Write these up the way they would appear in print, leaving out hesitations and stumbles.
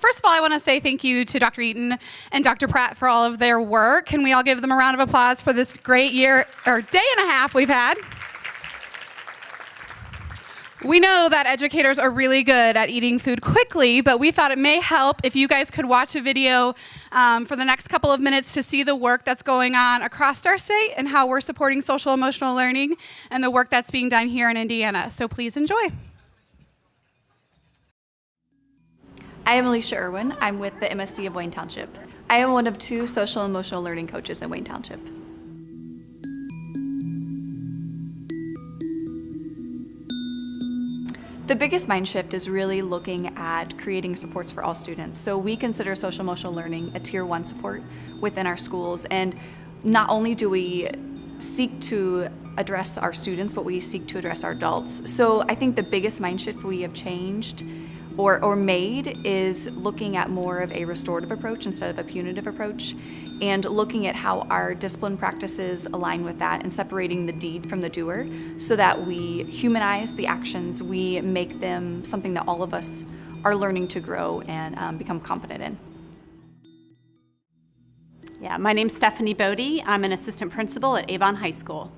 First of all, I want to say thank you to Dr. Eaton and Dr. Pratt for all of their work. Can we all give them a round of applause for this great year, or day and a half we've had? We know that educators are really good at eating food quickly, but we thought it may help if you guys could watch a video for the next couple of minutes to see the work that's going on across our state and how we're supporting social emotional learning and the work that's being done here in Indiana. So please enjoy. I am Alicia Irwin. I'm with the MSD of Wayne Township. I am one of 2 social emotional learning coaches in Wayne Township. The biggest mind shift is really looking at creating supports for all students. So we consider social emotional learning a tier 1 support within our schools. And not only do we seek to address our students, but we seek to address our adults. So I think the biggest mind shift we have changed or made is looking at more of a restorative approach instead of a punitive approach, and looking at how our discipline practices align with that and separating the deed from the doer so that we humanize the actions, we make them something that all of us are learning to grow and become confident in. Yeah, my name's Stephanie Bodie. I'm an assistant principal at Avon High School.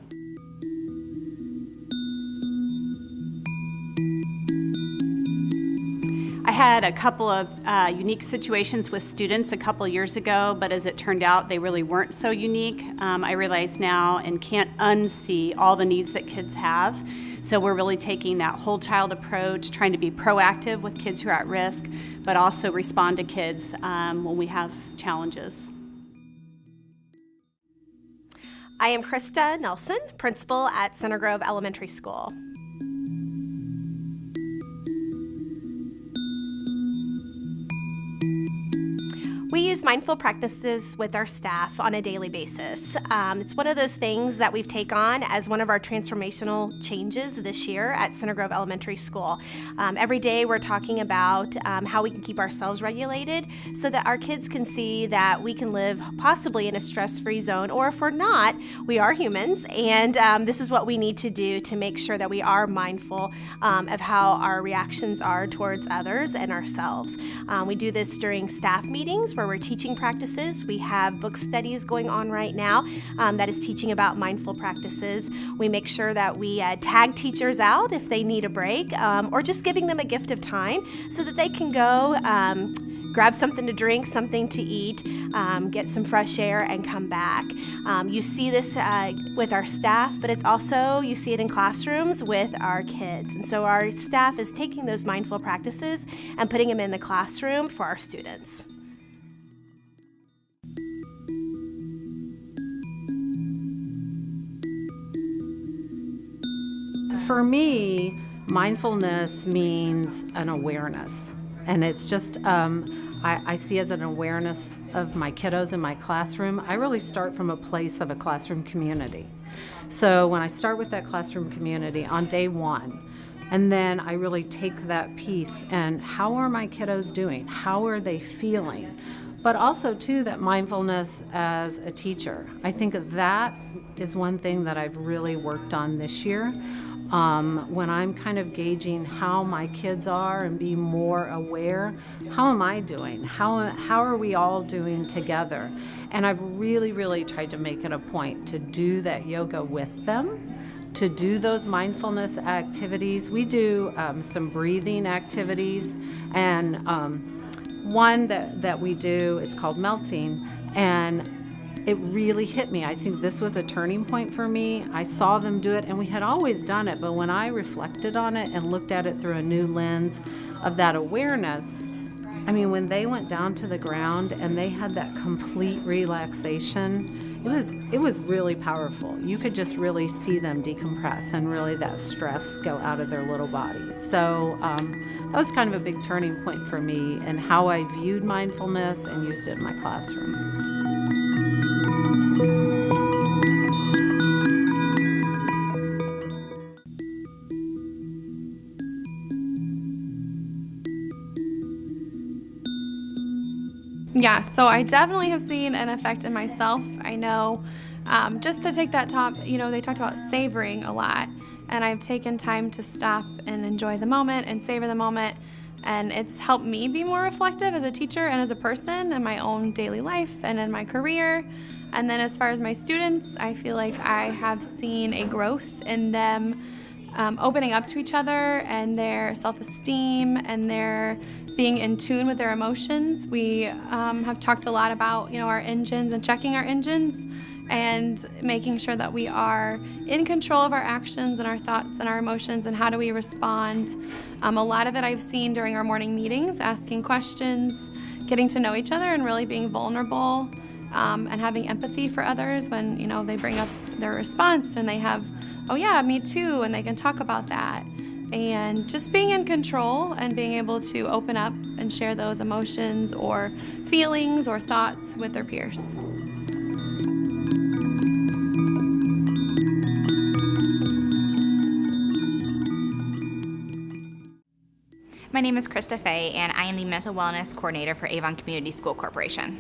I had a couple of unique situations with students a couple years ago, but as it turned out, they really weren't so unique. I realize now and can't unsee all the needs that kids have. So we're really taking that whole child approach, trying to be proactive with kids who are at risk, but also respond to kids when we have challenges. I am Krista Nelson, principal at Center Grove Elementary School. We use mindful practices with our staff on a daily basis. It's one of those things that we've taken on as one of our transformational changes this year at Center Grove Elementary School. Every day we're talking about how we can keep ourselves regulated so that our kids can see that we can live possibly in a stress-free zone, or if we're not, we are humans, and this is what we need to do to make sure that we are mindful of how our reactions are towards others and ourselves. We do this during staff meetings where we're teaching practices. We have book studies going on right now that is teaching about mindful practices. We make sure that we tag teachers out if they need a break, or just giving them a gift of time so that they can go grab something to drink, something to eat, get some fresh air, and come back. You see this with our staff, but it's also, you see it in classrooms with our kids. And so our staff is taking those mindful practices and putting them in the classroom for our students. For me, mindfulness means an awareness, and it's just, I see as an awareness of my kiddos in my classroom. I really start from a place of a classroom community. So when I start with that classroom community on day 1, and then I really take that piece and how are my kiddos doing? How are they feeling? But also, too, that mindfulness as a teacher. I think that is one thing that I've really worked on this year. When I'm kind of gauging how my kids are and being more aware, how am I doing? How are we all doing together? And I've really, really tried to make it a point to do that yoga with them, to do those mindfulness activities. We do some breathing activities, and one that we do, it's called melting, and it really hit me. I think this was a turning point for me. I saw them do it, and we had always done it, but when I reflected on it and looked at it through a new lens of that awareness, I mean, when they went down to the ground and they had that complete relaxation, it was really powerful. You could just really see them decompress and really that stress go out of their little bodies. So that was kind of a big turning point for me in how I viewed mindfulness and used it in my classroom. Yeah, so I definitely have seen an effect in myself. I know, just to take that top, they talked about savoring a lot, and I've taken time to stop and enjoy the moment and savor the moment. And it's helped me be more reflective as a teacher and as a person in my own daily life and in my career. And then as far as my students, I feel like I have seen a growth in them opening up to each other and their self-esteem and their being in tune with their emotions. We have talked a lot about, our engines and checking our engines and making sure that we are in control of our actions and our thoughts and our emotions and how do we respond. A lot of it I've seen during our morning meetings, asking questions, getting to know each other and really being vulnerable and having empathy for others when, they bring up their response and they have, oh yeah, me too, and they can talk about that. And just being in control and being able to open up and share those emotions or feelings or thoughts with their peers. My name is Christy and I am the Mental Wellness Coordinator for Avon Community School Corporation.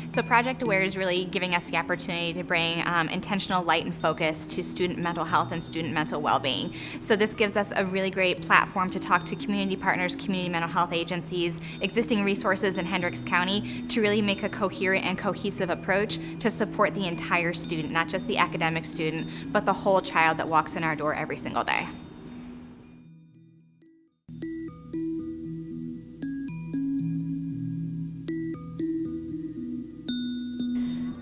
So Project Aware is really giving us the opportunity to bring intentional light and focus to student mental health and student mental well-being. So this gives us a really great platform to talk to community partners, community mental health agencies, existing resources in Hendricks County to really make a coherent and cohesive approach to support the entire student, not just the academic student, but the whole child that walks in our door every single day.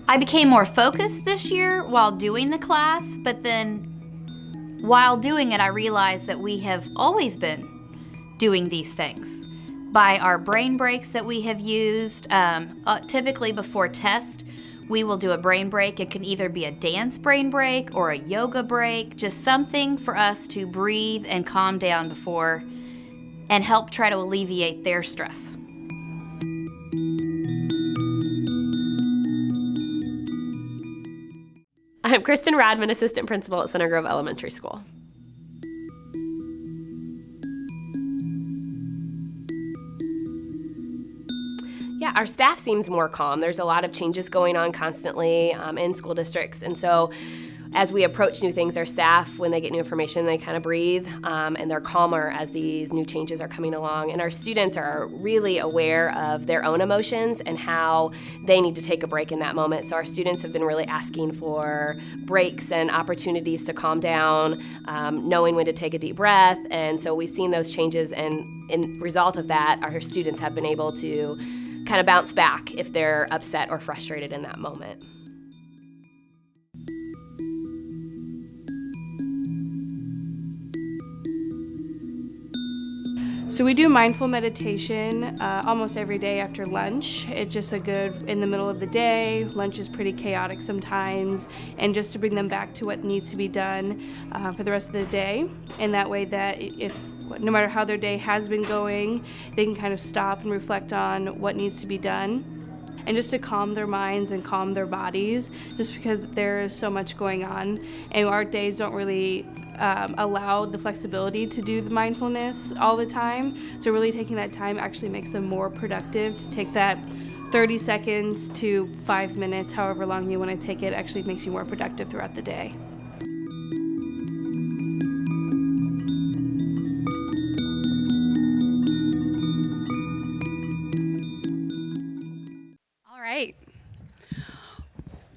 I became more focused this year while doing the class, but then while doing it, I realized that we have always been doing these things. By our brain breaks that we have used, typically before test, we will do a brain break. It can either be a dance brain break or a yoga break, just something for us to breathe and calm down before and help try to alleviate their stress. I'm Kristen Radman, Assistant Principal at Center Grove Elementary School. Yeah, our staff seems more calm. There's a lot of changes going on constantly in school districts, and so as we approach new things, our staff, when they get new information, they kind of breathe and they're calmer as these new changes are coming along. And our students are really aware of their own emotions and how they need to take a break in that moment. So our students have been really asking for breaks and opportunities to calm down, knowing when to take a deep breath. And so we've seen those changes, and in result of that, our students have been able to kind of bounce back if they're upset or frustrated in that moment. So we do mindful meditation almost every day after lunch. It's just a good in the middle of the day. Lunch is pretty chaotic sometimes, and just to bring them back to what needs to be done for the rest of the day. And that way that if no matter how their day has been going, they can kind of stop and reflect on what needs to be done. And just to calm their minds and calm their bodies, just because there is so much going on, and our days don't really allow the flexibility to do the mindfulness all the time. So really taking that time actually makes them more productive. To take that 30 seconds to 5 minutes, however long you want to take it, actually makes you more productive throughout the day.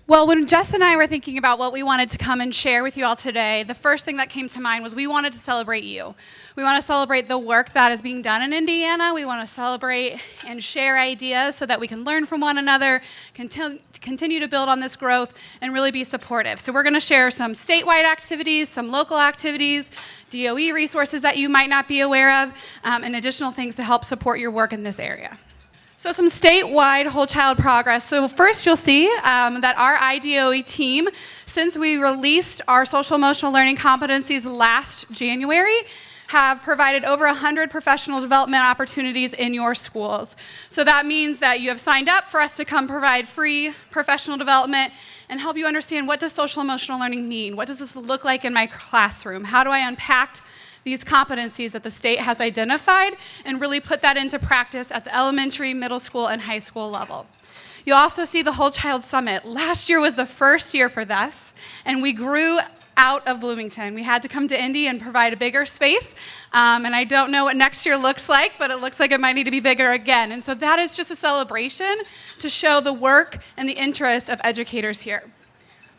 Well, when Jess and I were thinking about what we wanted to come and share with you all today, the first thing that came to mind was we wanted to celebrate you. We want to celebrate the work that is being done in Indiana. We want to celebrate and share ideas so that we can learn from one another, continue to build on this growth, and really be supportive. So we're going to share some statewide activities, some local activities, DOE resources that you might not be aware of, and additional things to help support your work in this area. So some statewide whole child progress. So first you'll see that our IDOE team, since we released our social emotional learning competencies last January, have provided over 100 professional development opportunities in your schools. So that means that you have signed up for us to come provide free professional development and help you understand, what does social emotional learning mean? What does this look like in my classroom? How do I unpack these competencies that the state has identified and really put that into practice at the elementary, middle school, and high school level? You'll also see the Whole Child Summit. Last year was the first year for this, and we grew out of Bloomington. We had to come to Indy and provide a bigger space, and I don't know what next year looks like, but it looks like it might need to be bigger again. And so that is just a celebration to show the work and the interest of educators here.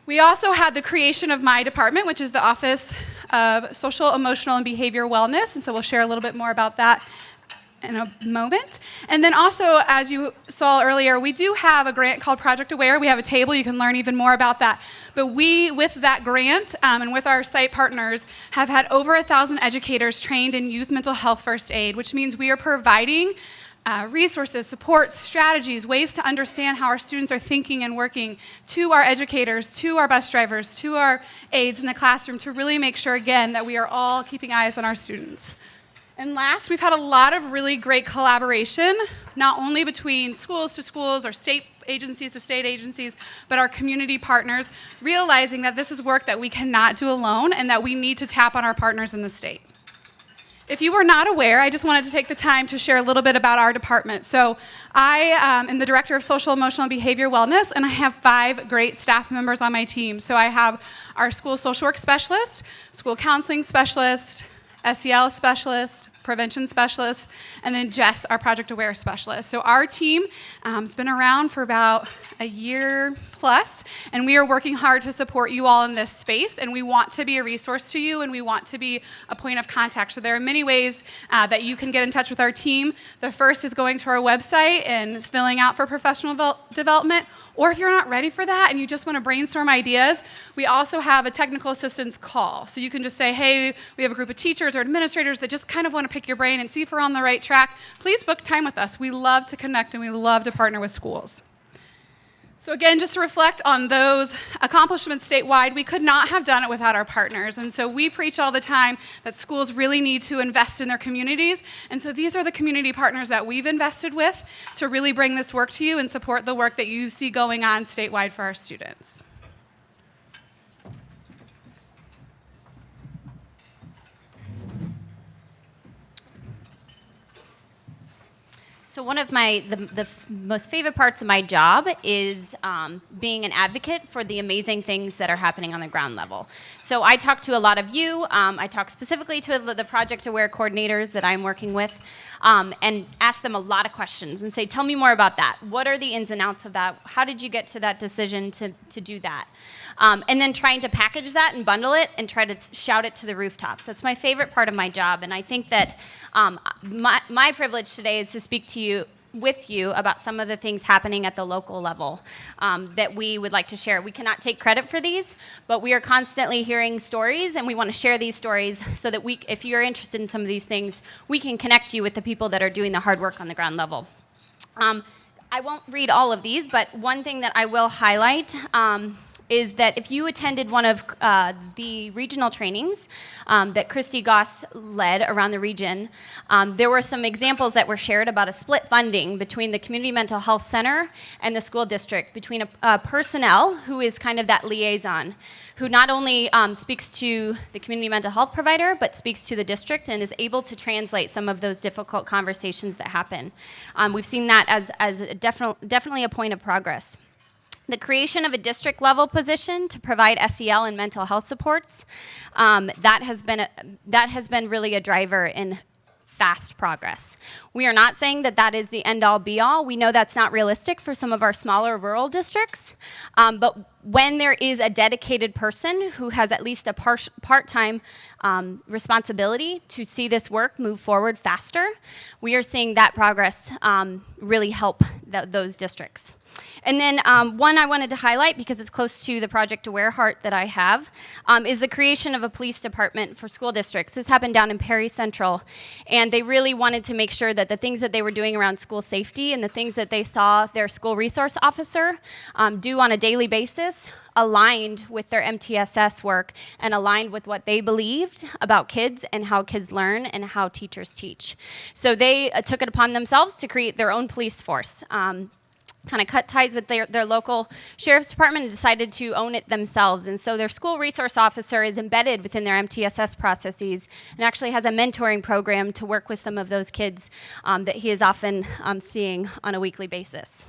We also had the creation of my department, which is the Office of Social, Emotional, and Behavior Wellness, and so we'll share a little bit more about that in a moment. And then also, as you saw earlier, we do have a grant called Project Aware. We have a table. You can learn even more about that. But we, with that grant and with our site partners, have had over 1,000 educators trained in youth mental health first aid, which means we are providing resources, support, strategies, ways to understand how our students are thinking and working to our educators, to our bus drivers, to our aides in the classroom to really make sure, again, that we are all keeping eyes on our students. And last, we've had a lot of really great collaboration, not only between schools to schools or state agencies to state agencies, but our community partners, realizing that this is work that we cannot do alone and that we need to tap on our partners in the state. If you were not aware, I just wanted to take the time to share a little bit about our department. So I am the Director of Social, Emotional, and Behavior Wellness, and I have 5 great staff members on my team. So I have our school social work specialist, school counseling specialist, SEL specialist, prevention specialist, and then Jess, our Project Aware specialist. So our team has been around for about a year plus, and we are working hard to support you all in this space, and we want to be a resource to you, and we want to be a point of contact. So there are many ways that you can get in touch with our team. The first is going to our website and filling out for professional development, or if you're not ready for that and you just want to brainstorm ideas, we also have a technical assistance call. So you can just say, hey, we have a group of teachers or administrators that just kind of want to pick your brain and see if we're on the right track. Please book time with us. We love to connect and we love to partner with schools. So again, just to reflect on those accomplishments statewide, we could not have done it without our partners. And so we preach all the time that schools really need to invest in their communities. And so these are the community partners that we've invested with to really bring this work to you and support the work that you see going on statewide for our students. So one of the most favorite parts of my job is being an advocate for the amazing things that are happening on the ground level. So I talk to a lot of you. I talk specifically to the Project Aware coordinators that I'm working with and ask them a lot of questions and say, tell me more about that. What are the ins and outs of that? How did you get to that decision to do that? And then trying to package that and bundle it and try to shout it to the rooftops. That's my favorite part of my job. And I think that my privilege today is to speak to you with you about some of the things happening at the local level that we would like to share. We cannot take credit for these, but we are constantly hearing stories, and we want to share these stories so that if you're interested in some of these things, we can connect you with the people that are doing the hard work on the ground level. I won't read all of these, but one thing that I will highlight is that if you attended one of the regional trainings that Christy Goss led around the region, there were some examples that were shared about a split funding between the Community Mental Health Center and the school district, between a personnel who is kind of that liaison, who not only speaks to the community mental health provider, but speaks to the district and is able to translate some of those difficult conversations that happen. We've seen that as definitely a point of progress. The creation of a district-level position to provide SEL and mental health supports, that has been really a driver in fast progress. We are not saying that that is the end-all, be-all. We know that's not realistic for some of our smaller rural districts, but when there is a dedicated person who has at least a part-time responsibility to see this work move forward faster, we are seeing that progress really help those districts. And then one I wanted to highlight, because it's close to the Project Aware heart that I have, is the creation of a police department for school districts. This happened down in Perry Central, and they really wanted to make sure that the things that they were doing around school safety and the things that they saw their school resource officer do on a daily basis aligned with their MTSS work and aligned with what they believed about kids and how kids learn and how teachers teach. So they took it upon themselves to create their own police force. Kind of cut ties with their local sheriff's department and decided to own it themselves. And so their school resource officer is embedded within their MTSS processes and actually has a mentoring program to work with some of those kids that he is often seeing on a weekly basis.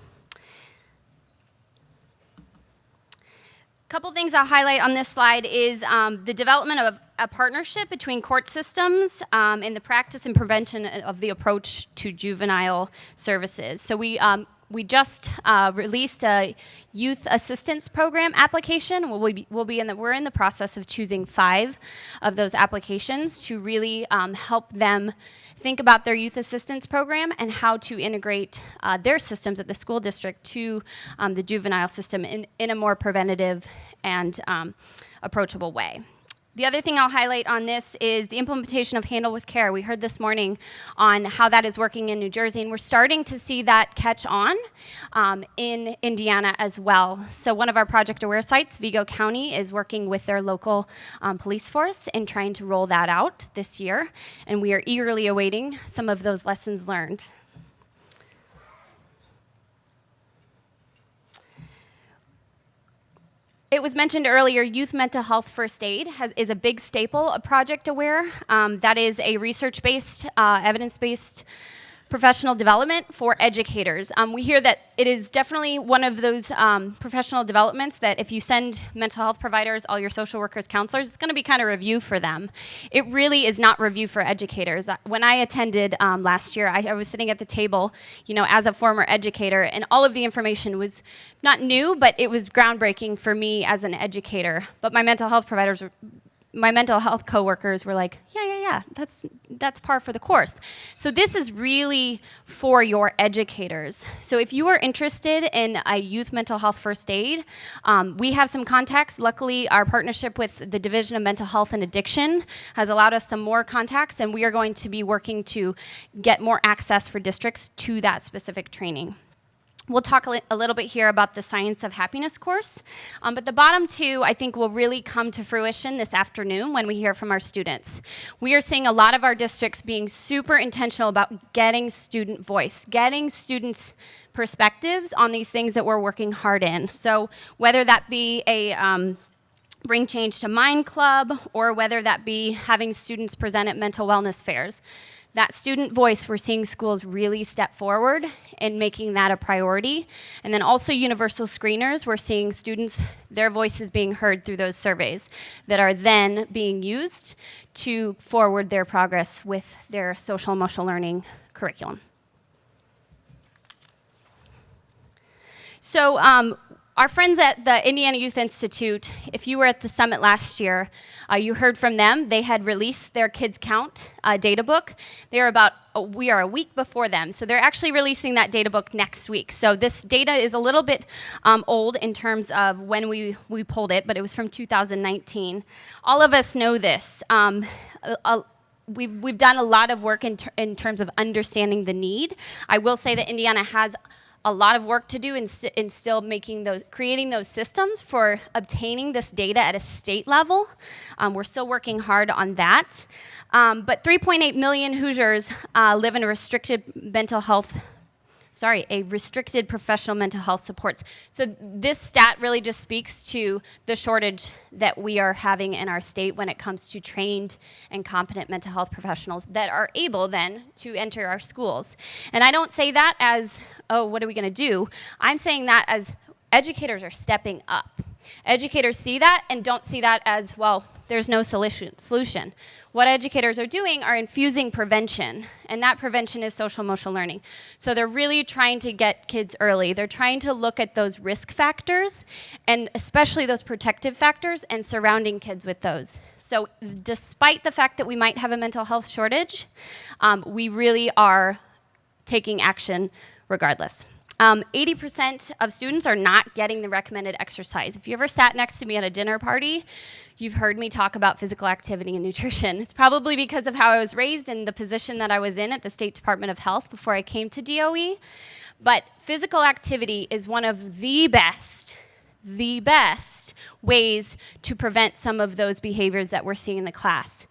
couple things I'll highlight on this slide is the development of a partnership between court systems in the practice and prevention of the approach to juvenile services. So we just released a youth assistance program application. We're in the process of choosing 5 of those applications to really help them think about their youth assistance program and how to integrate their systems at the school district to the juvenile system in a more preventative and approachable way. The other thing I'll highlight on this is the implementation of Handle with Care. We heard this morning on how that is working in New Jersey, and we're starting to see that catch on in Indiana as well. So one of our Project Aware sites, Vigo County, is working with their local police force in trying to roll that out this year, and we are eagerly awaiting some of those lessons learned. It was mentioned earlier, youth mental health first aid is a big staple of Project Aware. That is a research-based, evidence-based professional development for educators. We hear that it is definitely one of those professional developments that if you send mental health providers, all your social workers, counselors, it's going to be kind of review for them. It really is not review for educators. When I attended last year, I was sitting at the table, as a former educator, and all of the information was not new, but it was groundbreaking for me as an educator. But my mental health coworkers were like, yeah, that's par for the course. So this is really for your educators. So if you are interested in a youth mental health first aid, we have some contacts. Luckily, our partnership with the Division of Mental Health and Addiction has allowed us some more contacts, and we are going to be working to get more access for districts to that specific training. We'll talk a little bit here about the Science of Happiness course, but the bottom 2, I think, will really come to fruition this afternoon when we hear from our students. We are seeing a lot of our districts being super intentional about getting student voice, getting students' perspectives on these things that we're working hard in. So whether that be a Bring Change to Mind Club, or whether that be having students present at mental wellness fairs, that student voice, we're seeing schools really step forward in making that a priority. And then also universal screeners, we're seeing students, their voices being heard through those surveys that are then being used to forward their progress with their social emotional learning curriculum. So our friends at the Indiana Youth Institute, if you were at the summit last year, you heard from them. They had released their Kids Count data book. We are a week before them, so they're actually releasing that data book next week. So this data is a little bit old in terms of when we pulled it, but it was from 2019. All of us know this. We've done a lot of work in terms of understanding the need. I will say that Indiana has a lot of work to do in still creating those systems for obtaining this data at a state level. We're still working hard on that. But 3.8 million Hoosiers live in a restricted professional mental health supports. So this stat really just speaks to the shortage that we are having in our state when it comes to trained and competent mental health professionals that are able then to enter our schools. And I don't say that as, oh, what are we gonna do? I'm saying that as educators are stepping up. Educators see that and don't see that as, well, there's no solution. What educators are doing are infusing prevention, and that prevention is social emotional learning. So they're really trying to get kids early. They're trying to look at those risk factors, and especially those protective factors, and surrounding kids with those. So despite the fact that we might have a mental health shortage, we really are taking action regardless. 80% of students are not getting the recommended exercise. If you ever sat next to me at a dinner party, you've heard me talk about physical activity and nutrition. It's probably because of how I was raised and the position that I was in at the State Department of Health before I came to DOE. But physical activity is one of the best ways to prevent some of those behaviors that we're seeing in the class.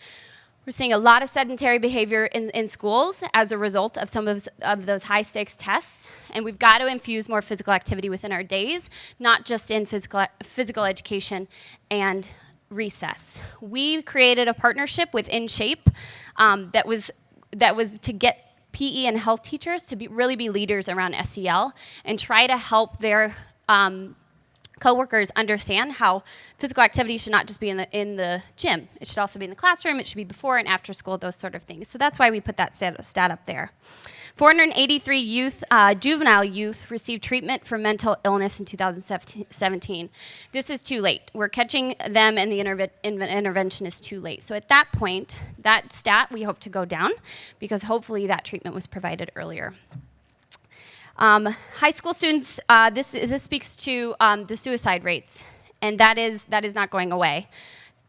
We're seeing a lot of sedentary behavior in schools as a result of some of those high-stakes tests, and we've got to infuse more physical activity within our days, not just in physical education and recess. We created a partnership with InShape that was to get PE and health teachers to really be leaders around SEL and try to help their coworkers understand how physical activity should not just be in the gym. It should also be in the classroom. It should be before and after school, those sort of things. So that's why we put that stat up there. 483 juvenile youth received treatment for mental illness in 2017. This is too late. We're catching them and the intervention is too late. So at that point, that stat we hope to go down because hopefully that treatment was provided earlier. High school students, this speaks to the suicide rates, and that is not going away.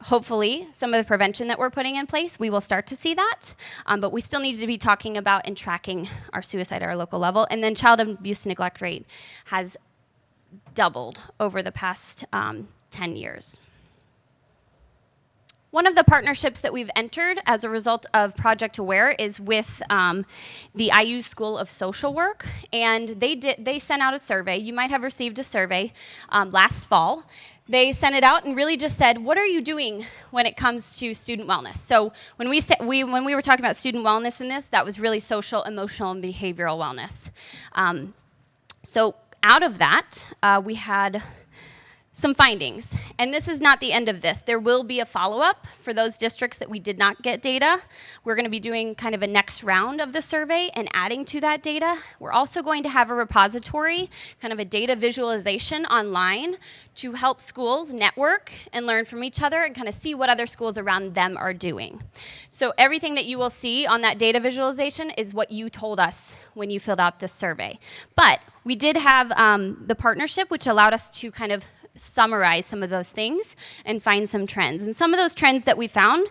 Hopefully, some of the prevention that we're putting in place, we will start to see that, but we still need to be talking about and tracking our suicide at our local level. And then child abuse and neglect rate has doubled over the past 10 years. One of the partnerships that we've entered as a result of Project Aware is with the IU School of Social Work, and they sent out a survey. You might have received a survey last fall. They sent it out and really just said, what are you doing when it comes to student wellness? So when we were talking about student wellness in this, that was really social, emotional, and behavioral wellness. So out of that, we had some findings, and this is not the end of this. There will be a follow-up for those districts that we did not get data. We're going to be doing kind of a next round of the survey and adding to that data. We're also going to have a repository, kind of a data visualization online to help schools network and learn from each other and kind of see what other schools around them are doing. So everything that you will see on that data visualization is what you told us when you filled out this survey. But we did have the partnership, which allowed us to kind of summarize some of those things and find some trends. And some of those trends that we found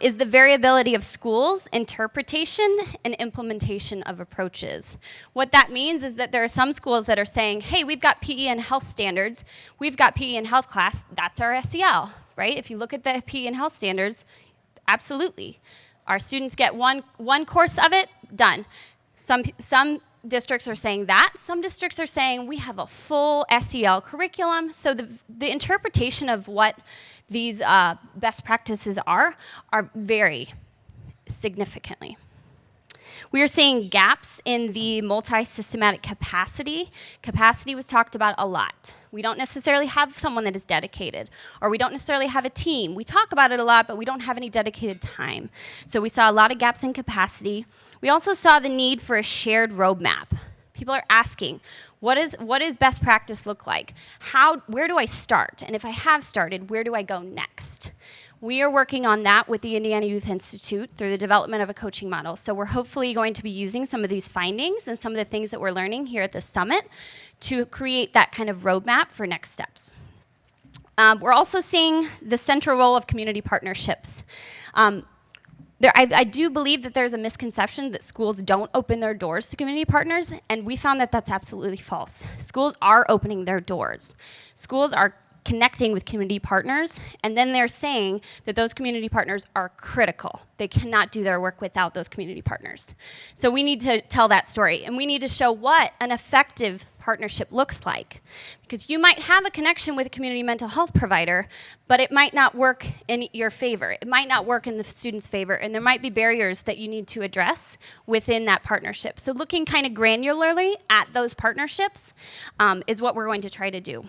is the variability of schools' interpretation and implementation of approaches. What that means is that there are some schools that are saying, hey, we've got PE and health standards, we've got PE and health class, that's our SEL, right? If you look at the PE and health standards, absolutely. Our students get one course of it, done. Some districts are saying that. Some districts are saying we have a full SEL curriculum. So the interpretation of what these best practices are vary significantly. We are seeing gaps in the multi-systematic capacity. Capacity was talked about a lot. We don't necessarily have someone that is dedicated, or we don't necessarily have a team. We talk about it a lot, but we don't have any dedicated time. So we saw a lot of gaps in capacity. We also saw the need for a shared roadmap. People are asking, what does best practice look like? Where do I start? And if I have started, where do I go next? We are working on that with the Indiana Youth Institute through the development of a coaching model. So we're hopefully going to be using some of these findings and some of the things that we're learning here at the summit to create that kind of roadmap for next steps. We're also seeing the central role of community partnerships. I do believe that there's a misconception that schools don't open their doors to community partners, and we found that that's absolutely false. Schools are opening their doors. Schools are connecting with community partners, and then they're saying that those community partners are critical. They cannot do their work without those community partners. So we need to tell that story, and we need to show what an effective partnership looks like. Because you might have a connection with a community mental health provider, but it might not work in your favor. It might not work in the student's favor, and there might be barriers that you need to address within that partnership. So looking kind of granularly at those partnerships is what we're going to try to do.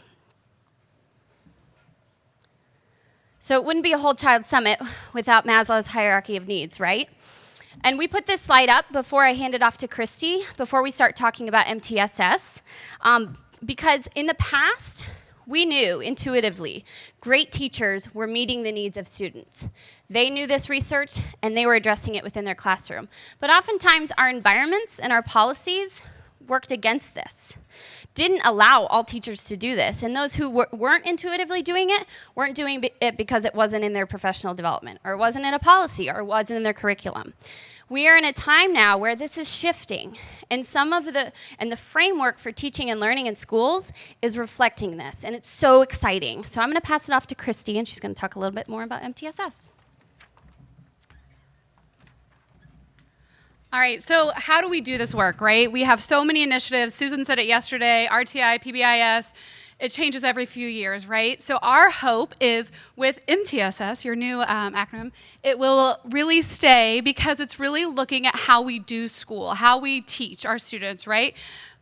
So it wouldn't be a whole child summit without Maslow's hierarchy of needs, right? And we put this slide up before I hand it off to Christy, before we start talking about MTSS, because in the past, we knew intuitively great teachers were meeting the needs of students. They knew this research, and they were addressing it within their classroom. But oftentimes, our environments and our policies worked against this. Didn't allow all teachers to do this, and those who weren't intuitively doing it weren't doing it because it wasn't in their professional development, or it wasn't in a policy, or it wasn't in their curriculum. We are in a time now where this is shifting, and the framework for teaching and learning in schools is reflecting this, and it's so exciting. So I'm going to pass it off to Christy, and she's going to talk a little bit more about MTSS. All right, so how do we do this work, right? We have so many initiatives. Susan said it yesterday, RTI, PBIS. It changes every few years, right? So our hope is with MTSS, your new acronym, it will really stay because it's really looking at how we do school, how we teach our students, right?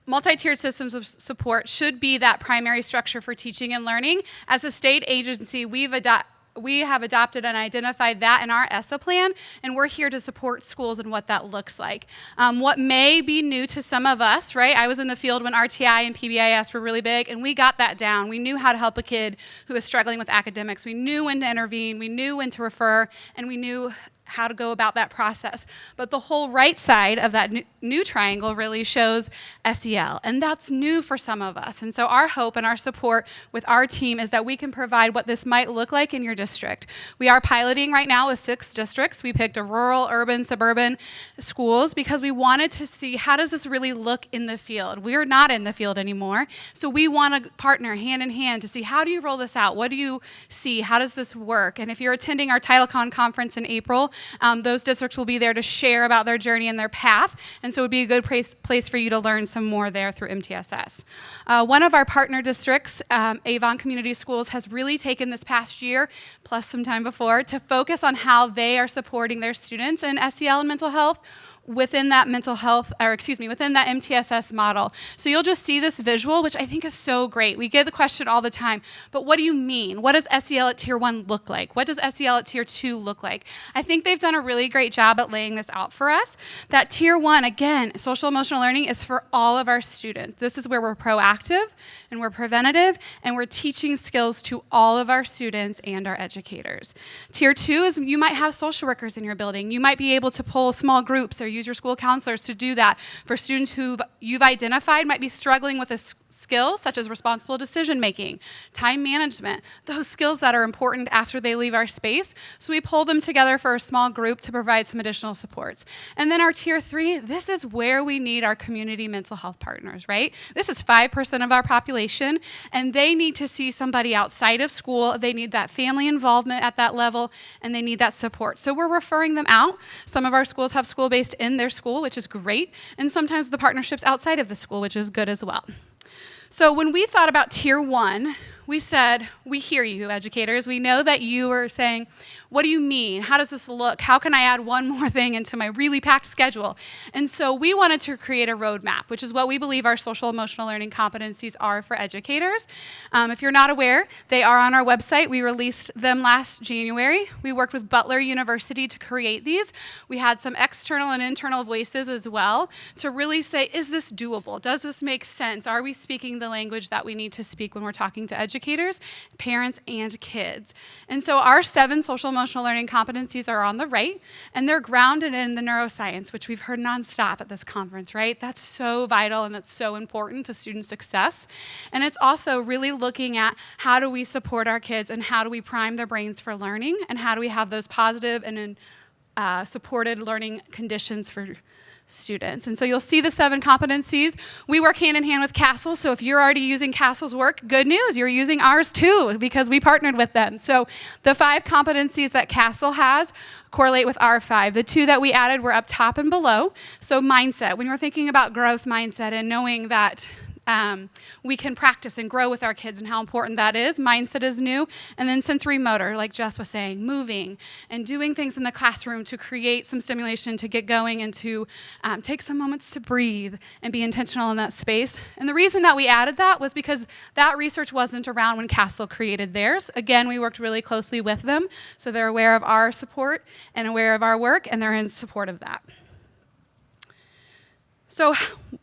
multi-tiered systems of support should be that primary structure for teaching and learning. As a state agency, we have adopted and identified that in our ESSA plan, and we're here to support schools and what that looks like. What may be new to some of us, right? I was in the field when RTI and PBIS were really big, and we got that down. We knew how to help a kid who was struggling with academics. We knew when to intervene, we knew when to refer, and we knew how to go about that process. But the whole right side of that new triangle really shows SEL, and that's new for some of us. And so our hope and our support with our team is that we can provide what this might look like in your district. We are piloting right now with 6 districts. We picked a rural, urban, suburban schools because we wanted to see how does this really look in the field. We're not in the field anymore, so we want to partner hand in hand to see how do you roll this out? What do you see? How does this work? And if you're attending our TitleCon conference in April, those districts will be there to share about their journey and their path, and so it would be a good place for you to learn some more there through MTSS. One of our partner districts, Avon Community Schools, has really taken this past year, plus some time before, to focus on how they are supporting their students in SEL and mental health within that within that MTSS model. So you'll just see this visual, which I think is so great. We get the question all the time, but what do you mean? What does SEL at Tier 1 look like? What does SEL at Tier 2 look like? I think they've done a really great job at laying this out for us. That Tier 1, again, social emotional learning is for all of our students. This is where we're proactive and we're preventative and we're teaching skills to all of our students and our educators. Tier 2 is you might have social workers in your building. You might be able to pull small groups or use your school counselors to do that for students who you've identified might be struggling with a skill such as responsible decision making, time management, those skills that are important after they leave our space. So we pull them together for a small group to provide some additional supports. And then our Tier 3, this is where we need our community mental health partners, right? This is 5% of our population, and they need to see somebody outside of school. They need that family involvement at that level, and they need that support. So we're referring them out. Some of our schools have school-based in their school, which is great, and sometimes the partnerships outside of the school, which is good as well. So when we thought about Tier 1, we said, we hear you, educators. We know that you are saying, what do you mean? How does this look? How can I add one more thing into my really packed schedule? And so we wanted to create a roadmap, which is what we believe our social emotional learning competencies are for educators. If you're not aware, they are on our website. We released them last January. We worked with Butler University to create these. We had some external and internal voices as well to really say, is this doable? Does this make sense? Are we speaking the language that we need to speak when we're talking to educators, parents, and kids? And so our 7 social emotional learning competencies are on the right, and they're grounded in the neuroscience, which we've heard nonstop at this conference, right? That's so vital and that's so important to student success. And it's also really looking at how do we support our kids and how do we prime their brains for learning and how do we have those positive and supported learning conditions for students. And so you'll see the 7 competencies. We work hand in hand with CASEL, so if you're already using CASEL's work, good news, you're using ours too, because we partnered with them. So the 5 competencies that CASEL has correlate with our 5. The 2 that we added were up top and below. So mindset, when you're thinking about growth mindset and knowing that we can practice and grow with our kids and how important that is. Mindset is new. And then sensory motor, like Jess was saying, moving and doing things in the classroom to create some stimulation to get going and to take some moments to breathe and be intentional in that space. And the reason that we added that was because that research wasn't around when CASEL created theirs. Again, we worked really closely with them, so they're aware of our support and aware of our work, and they're in support of that. So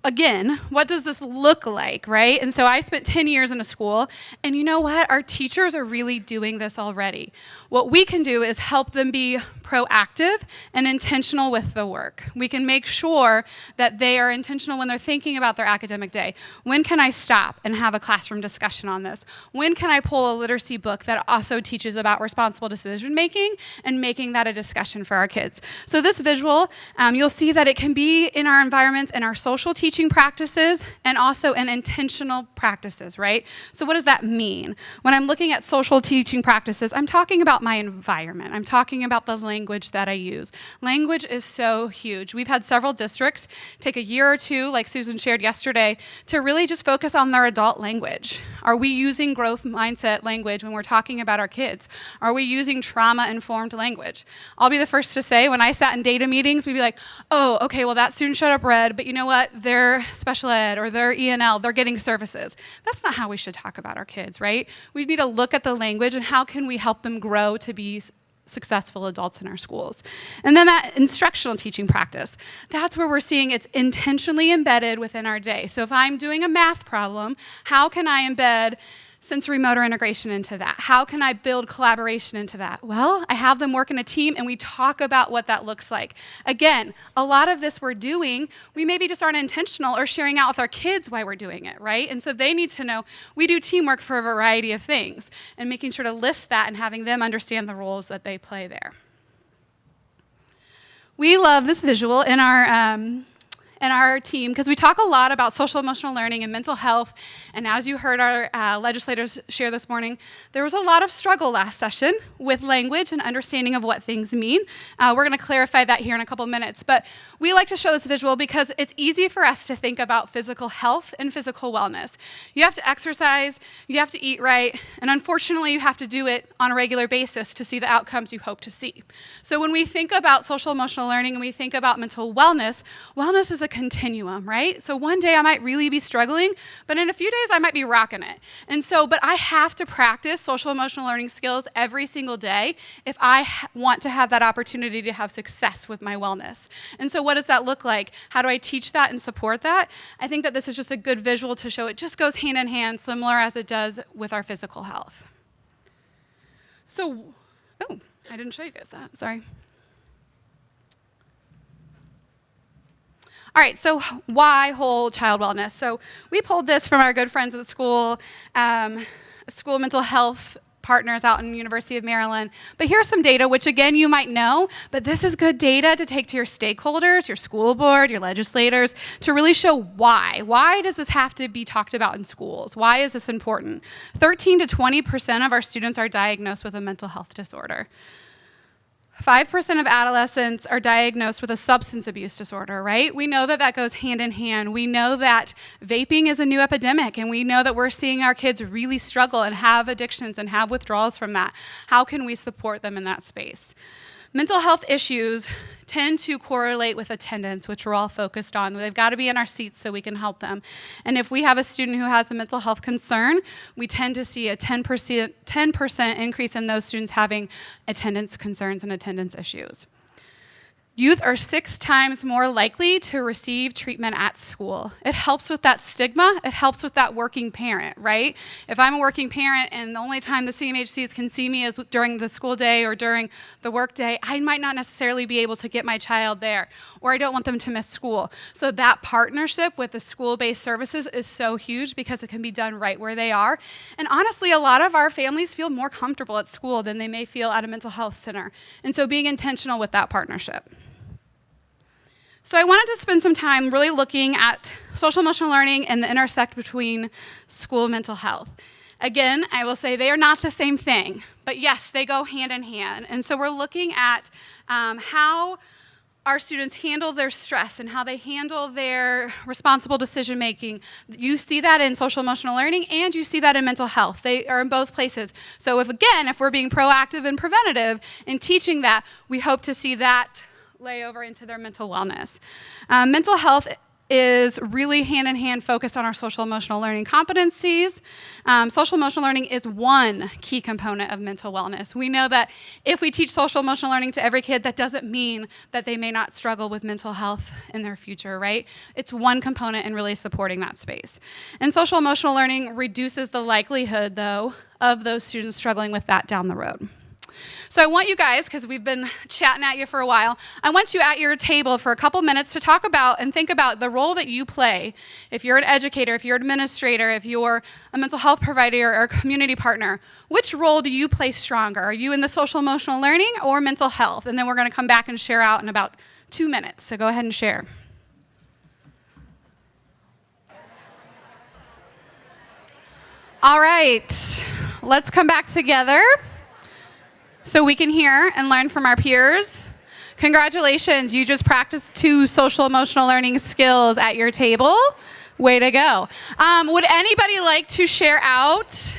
again, what does this look like, right? And so I spent 10 years in a school, and you know what? Our teachers are really doing this already. What we can do is help them be proactive and intentional with the work. We can make sure that they are intentional when they're thinking about their academic day. When can I stop and have a classroom discussion on this? When can I pull a literacy book that also teaches about responsible decision making and making that a discussion for our kids? So this visual, you'll see that it can be in our environments and our social teaching practices and also in intentional practices, right? So what does that mean? When I'm looking at social teaching practices, I'm talking about my environment. I'm talking about the language that I use. Language is so huge. We've had several districts take a year or 2, like Susan shared yesterday, to really just focus on their adult language. Are we using growth mindset language when we're talking about our kids? Are we using trauma-informed language? I'll be the first to say, when I sat in data meetings, we'd be like, oh, okay, well, that student showed up red, but you know what? They're their special ed or their ENL, they're getting services. That's not how we should talk about our kids, right? We need to look at the language and how can we help them grow to be successful adults in our schools. And then that instructional teaching practice, that's where we're seeing it's intentionally embedded within our day. So if I'm doing a math problem, how can I embed sensory motor integration into that? How can I build collaboration into that? Well, I have them work in a team and we talk about what that looks like. Again, a lot of this we're doing, we maybe just aren't intentional or sharing out with our kids why we're doing it, right? And so they need to know we do teamwork for a variety of things and making sure to list that and having them understand the roles that they play there. We love this visual in our team because we talk a lot about social emotional learning and mental health. And as you heard our legislators share this morning, there was a lot of struggle last session with language and understanding of what things mean. We're going to clarify that here in a couple minutes. But we like to show this visual because it's easy for us to think about physical health and physical wellness. You have to exercise, you have to eat right, and unfortunately you have to do it on a regular basis to see the outcomes you hope to see. So when we think about social emotional learning and we think about mental wellness, wellness is a continuum, right? So one day I might really be struggling, but in a few days I might be rocking it. And so, but I have to practice social emotional learning skills every single day if I want to have that opportunity to have success with my wellness. And so what does that look like? How do I teach that and support that? I think that this is just a good visual to show it just goes hand in hand, similar as it does with our physical health. So, oh, I didn't show you guys that, sorry. All right, so why whole child wellness? So we pulled this from our good friends at school, school mental health partners out in the University of Maryland. But here's some data, which again, you might know, but this is good data to take to your stakeholders, your school board, your legislators, to really show why. Why does this have to be talked about in schools? Why is this important? 13 to 20% of our students are diagnosed with a mental health disorder. 5% of adolescents are diagnosed with a substance abuse disorder, right? We know that that goes hand in hand. We know that vaping is a new epidemic, and we know that we're seeing our kids really struggle and have addictions and have withdrawals from that. How can we support them in that space? Mental health issues tend to correlate with attendance, which we're all focused on. They've got to be in our seats so we can help them. And if we have a student who has a mental health concern, we tend to see a 10% increase in those students having attendance concerns and attendance issues. Youth are 6 times more likely to receive treatment at school. It helps with that stigma. It helps with that working parent, right? If I'm a working parent and the only time the CMHCs can see me is during the school day or during the work day, I might not necessarily be able to get my child there, or I don't want them to miss school. So that partnership with the school-based services is so huge because it can be done right where they are. And honestly, a lot of our families feel more comfortable at school than they may feel at a mental health center. And so being intentional with that partnership. So I wanted to spend some time really looking at social emotional learning and the intersect between school mental health. Again, I will say they are not the same thing, but yes, they go hand in hand. And so we're looking at how our students handle their stress and how they handle their responsible decision making. You see that in social emotional learning and you see that in mental health. They are in both places. So if we're being proactive and preventative in teaching that, we hope to see that lay over into their mental wellness. Mental health is really hand-in-hand focused on our social emotional learning competencies. Social emotional learning is one key component of mental wellness. We know that if we teach social emotional learning to every kid, that doesn't mean that they may not struggle with mental health in their future, right? It's one component in really supporting that space. And social emotional learning reduces the likelihood, though, of those students struggling with that down the road. So I want you guys, because we've been chatting at you for a while, I want you at your table for a couple minutes to talk about and think about the role that you play. If you're an educator, if you're an administrator, if you're a mental health provider or a community partner, which role do you play stronger? Are you in the social emotional learning or mental health? And then we're going to come back and share out in about 2 minutes. So go ahead and share. All right, let's come back together so we can hear and learn from our peers. Congratulations, you just practiced 2 social emotional learning skills at your table. Way to go. Would anybody like to share out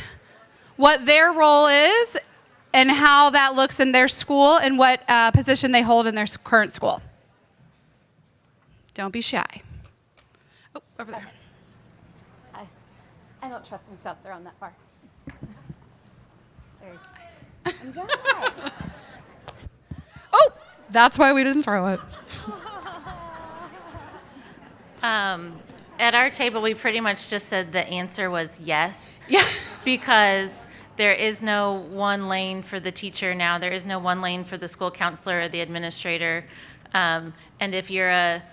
what their role is and how that looks in their school and what position they hold in their current school? Don't be shy. Oh, over there. I don't trust myself throwing that far. Oh, that's why we didn't throw it. At our table, we pretty much just said the answer was yes. Yeah. Because there is no one lane for the teacher now. There is no one lane for the school counselor or the administrator. And if you're a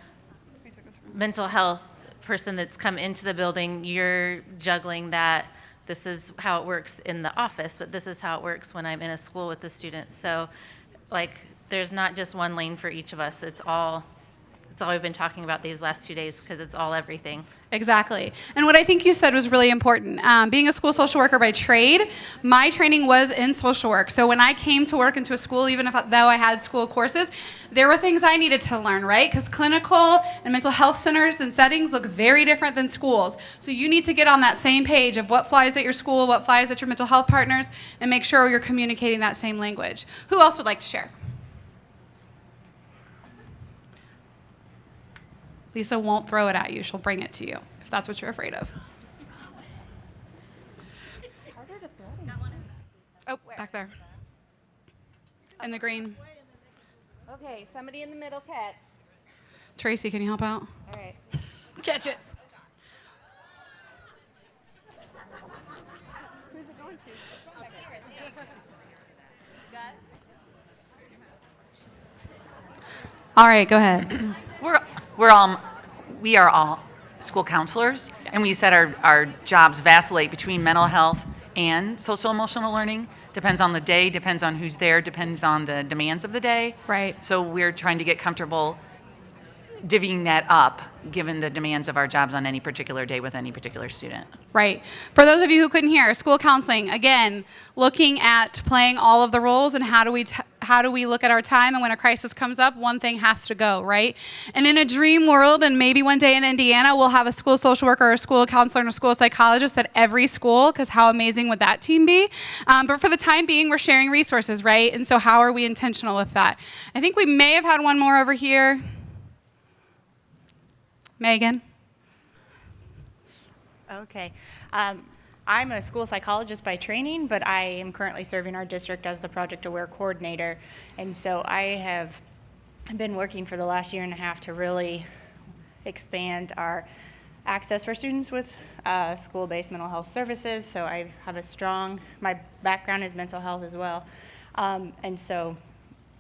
mental health person that's come into the building, you're juggling that. This is how it works in the office, but this is how it works when I'm in a school with the students. So, like, there's not just one lane for each of us. It's all we've been talking about these last 2 days because it's all everything. Exactly. And what I think you said was really important. Being a school social worker by trade, my training was in social work. So when I came to work into a school, even though I had school courses, there were things I needed to learn, right? Because clinical and mental health centers and settings look very different than schools. So you need to get on that same page of what flies at your school, what flies at your mental health partners, and make sure you're communicating that same language. Who else would like to share? Lisa won't throw it at you. She'll bring it to you, if that's what you're afraid of. Oh, back there. In the green. Okay, somebody in the middle catch. Tracy, can you help out? All right. Catch it. Who's it going to? All right, go ahead. We are all school counselors, and we said our jobs vacillate between mental health and social emotional learning. Depends on the day, depends on who's there, depends on the demands of the day. Right. So we're trying to get comfortable divvying that up, given the demands of our jobs on any particular day with any particular student. Right. For those of you who couldn't hear, school counseling, again, looking at playing all of the roles and how do we look at our time, and when a crisis comes up, one thing has to go, right? And in a dream world, and maybe one day in Indiana, we'll have a school social worker or a school counselor and a school psychologist at every school, because how amazing would that team be? But for the time being, we're sharing resources, right? And so how are we intentional with that? I think we may have had one more over here. Megan? Okay. I'm a school psychologist by training, but I am currently serving our district as the Project Aware coordinator. And so I have been working for the last year and a half to really expand our access for students with school-based mental health services. So I have my background is mental health as well. And so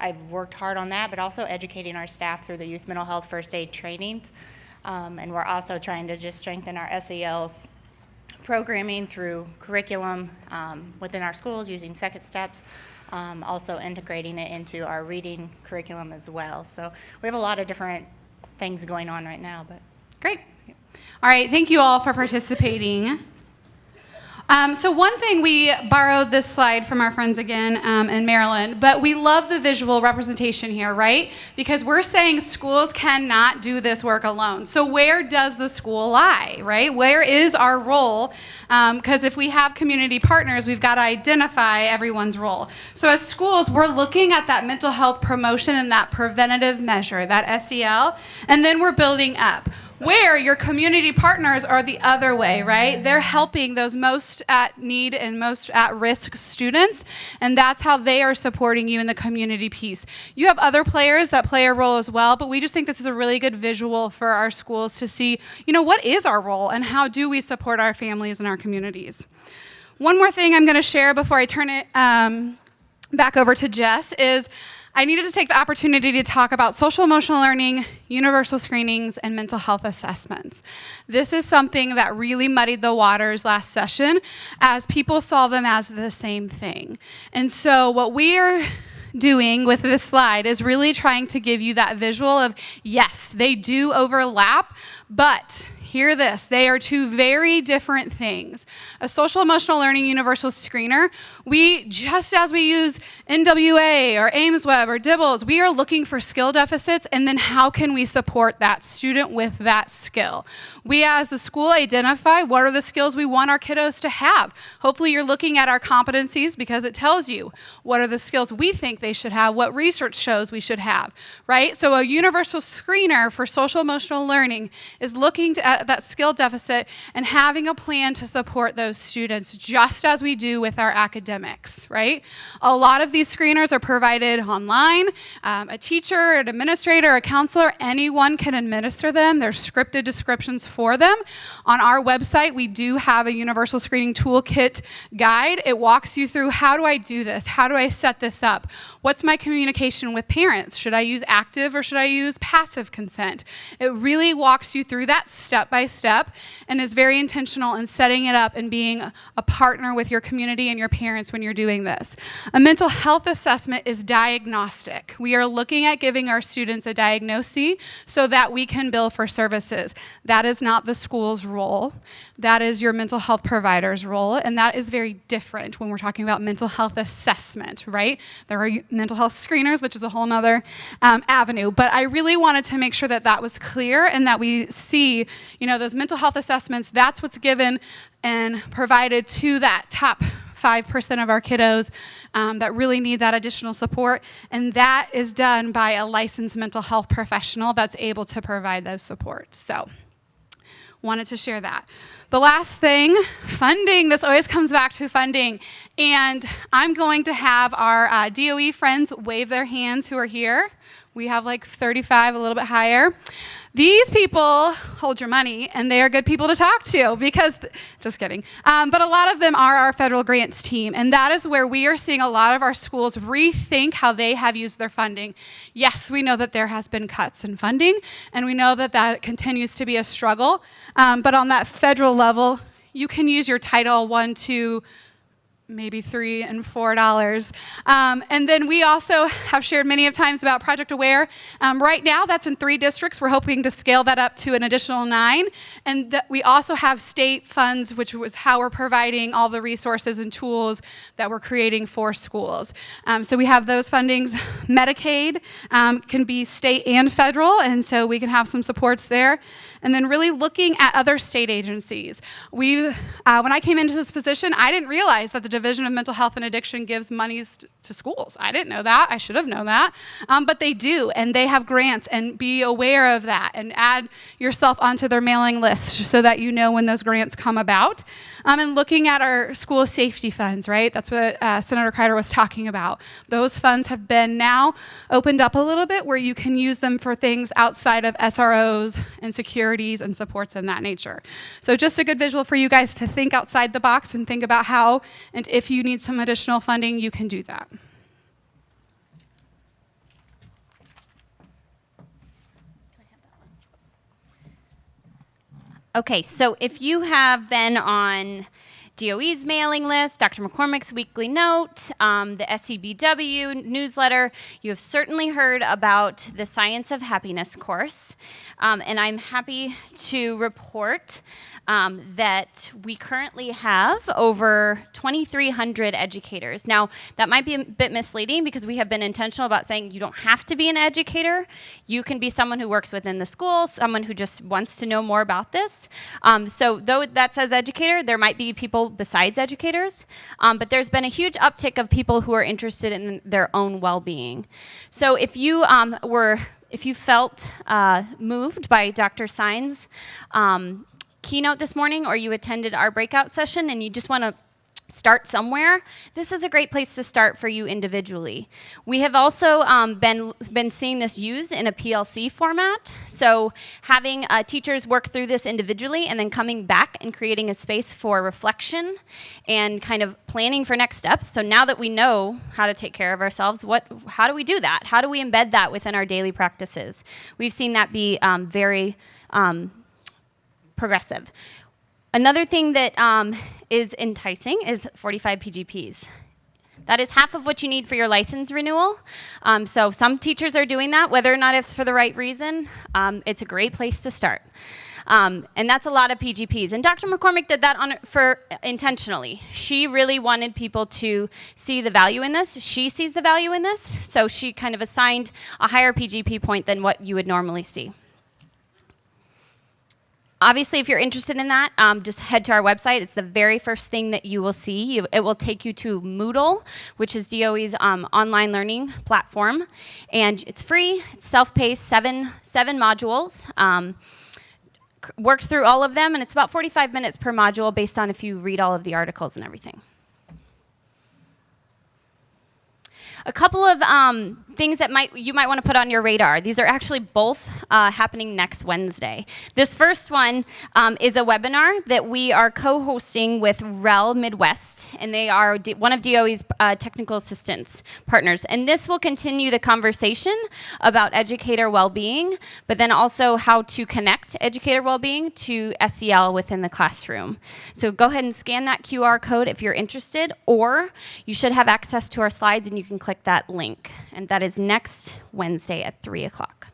I've worked hard on that, but also educating our staff through the youth mental health first aid trainings. And we're also trying to just strengthen our SEL programming through curriculum within our schools using second steps, also integrating it into our reading curriculum as well. So we have a lot of different things going on right now. But Great. All right, thank you all for participating. So one thing, we borrowed this slide from our friends again in Maryland, but we love the visual representation here, right? Because we're saying schools cannot do this work alone. So where does the school lie, right? Where is our role? Because if we have community partners, we've got to identify everyone's role. So as schools, we're looking at that mental health promotion and that preventative measure, that SEL, and then we're building up. Where your community partners are the other way, right? They're helping those most at need and most at risk students, and that's how they are supporting you in the community piece. You have other players that play a role as well, but we just think this is a really good visual for our schools to see, what is our role and how do we support our families and our communities. One more thing I'm going to share before I turn it back over to Jess is I needed to take the opportunity to talk about social emotional learning, universal screenings, and mental health assessments. This is something that really muddied the waters last session as people saw them as the same thing. And so what we're doing with this slide is really trying to give you that visual of, yes, they do overlap, but hear this, they are two very different things. A social emotional learning universal screener, just as we use NWA or AIMSweb or DIBELS, we are looking for skill deficits, and then how can we support that student with that skill? We as the school identify what are the skills we want our kiddos to have. Hopefully you're looking at our competencies because it tells you what are the skills we think they should have, what research shows we should have, right? So a universal screener for social emotional learning is looking at that skill deficit and having a plan to support those students, just as we do with our academics, right? A lot of these screeners are provided online. A teacher, an administrator, a counselor, anyone can administer them. There's scripted descriptions for them. On our website, we do have a universal screening toolkit guide. It walks you through, how do I do this? How do I set this up? What's my communication with parents? Should I use active or should I use passive consent? It really walks you through that step by step and is very intentional in setting it up and being a partner with your community and your parents when you're doing this. A mental health assessment is diagnostic. We are looking at giving our students a diagnosis so that we can bill for services. That is not the school's role. That is your mental health provider's role, and that is very different when we're talking about mental health assessment, right? There are mental health screeners, which is a whole nother avenue, but I really wanted to make sure that that was clear and that we see, those mental health assessments, that's what's given and provided to that top 5% of our kiddos that really need that additional support, and that is done by a licensed mental health professional that's able to provide those supports. So, wanted to share that. The last thing, funding. This always comes back to funding. And I'm going to have our DOE friends wave their hands who are here. We have like 35, a little bit higher. These people hold your money, and they are good people to talk to because, just kidding, but a lot of them are our federal grants team, and that is where we are seeing a lot of our schools rethink how they have used their funding. Yes, we know that there has been cuts in funding, and we know that that continues to be a struggle, but on that federal level, you can use your Title I, II, maybe $3 and $4. And then we also have shared many of times about Project Aware. Right now, that's in 3 districts. We're hoping to scale that up to an additional 9. And we also have state funds, which was how we're providing all the resources and tools that we're creating for schools. So we have those fundings. Medicaid can be state and federal, and so we can have some supports there. And then really looking at other state agencies. When I came into this position, I didn't realize that the Division of Mental Health and Addiction gives monies to schools. I didn't know that. I should have known that. But they do, and they have grants, and be aware of that and add yourself onto their mailing list so that you know when those grants come about. And looking at our school safety funds, right? That's what Senator Kreider was talking about. Those funds have been now opened up a little bit where you can use them for things outside of SROs and securities and supports in that nature. So just a good visual for you guys to think outside the box and think about how, and if you need some additional funding, you can do that. Okay, so if you have been on DOE's mailing list, Dr. McCormick's weekly note, the SCBW newsletter, you have certainly heard about the Science of Happiness course, and I'm happy to report that we currently have over 2,300 educators. Now, that might be a bit misleading because we have been intentional about saying you don't have to be an educator. You can be someone who works within the school, someone who just wants to know more about this. So though that says educator, there might be people besides educators, but there's been a huge uptick of people who are interested in their own well-being. So if you felt moved by Dr. Sines' keynote this morning, or you attended our breakout session and you just want to start somewhere, this is a great place to start for you individually. We have also been seeing this used in a PLC format, so having teachers work through this individually and then coming back and creating a space for reflection and kind of planning for next steps. So now that we know how to take care of ourselves, how do we do that? How do we embed that within our daily practices? We've seen that be very progressive. Another thing that is enticing is 45 PGPs. That is half of what you need for your license renewal. So some teachers are doing that, whether or not it's for the right reason. It's a great place to start. And that's a lot of PGPs. And Dr. McCormick did that intentionally. She really wanted people to see the value in this. She sees the value in this, so she kind of assigned a higher PGP point than what you would normally see. Obviously, if you're interested in that, just head to our website. It's the very first thing that you will see. It will take you to Moodle, which is DOE's online learning platform. And it's free, it's self-paced, seven modules. worked through all of them, and it's about 45 minutes per module based on if you read all of the articles and everything. A couple of things that you might want to put on your radar. These are actually both happening next Wednesday. This first one is a webinar that we are co-hosting with REL Midwest, and they are one of DOE's technical assistance partners. And this will continue the conversation about educator well-being, but then also how to connect educator well-being to SEL within the classroom. So go ahead and scan that QR code if you're interested, or you should have access to our slides and you can click that link. And that is next Wednesday at 3 o'clock.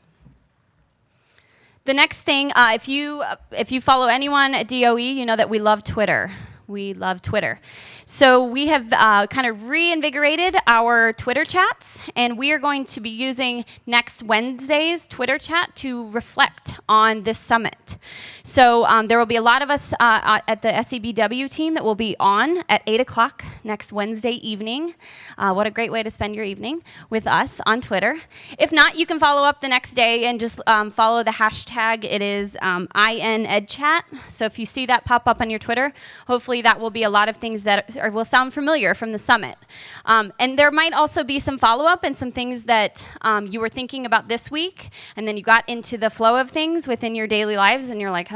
The next thing, if you follow anyone at DOE, you know that we love Twitter. We love Twitter. So we have kind of reinvigorated our Twitter chats, and we are going to be using next Wednesday's Twitter chat to reflect on this summit. So there will be a lot of us at the SEBW team that will be on at 8 o'clock next Wednesday evening. What a great way to spend your evening with us on Twitter. If not, you can follow up the next day and just follow the hashtag. It is INEdChat. So if you see that pop up on your Twitter, hopefully that will be a lot of things that will sound familiar from the summit. And there might also be some follow-up and some things that you were thinking about this week, and then you got into the flow of things within your daily lives, and you're like,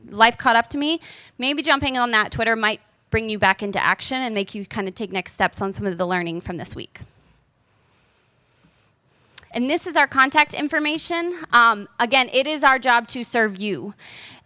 life caught up to me. Maybe jumping on that Twitter might bring you back into action and make you kind of take next steps on some of the learning from this week. And this is our contact information. Again, it is our job to serve you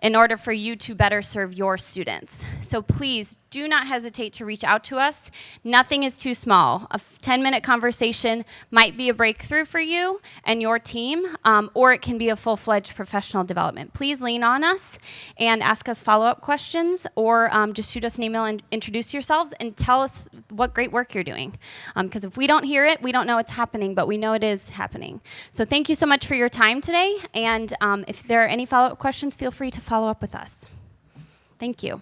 in order for you to better serve your students. So please do not hesitate to reach out to us. Nothing is too small. A 10-minute conversation might be a breakthrough for you and your team, or it can be a full-fledged professional development. Please lean on us and ask us follow-up questions, or just shoot us an email and introduce yourselves and tell us what great work you're doing. Because if we don't hear it, we don't know it's happening, but we know it is happening. So thank you so much for your time today, and if there are any follow-up questions, feel free to follow up with us. Thank you.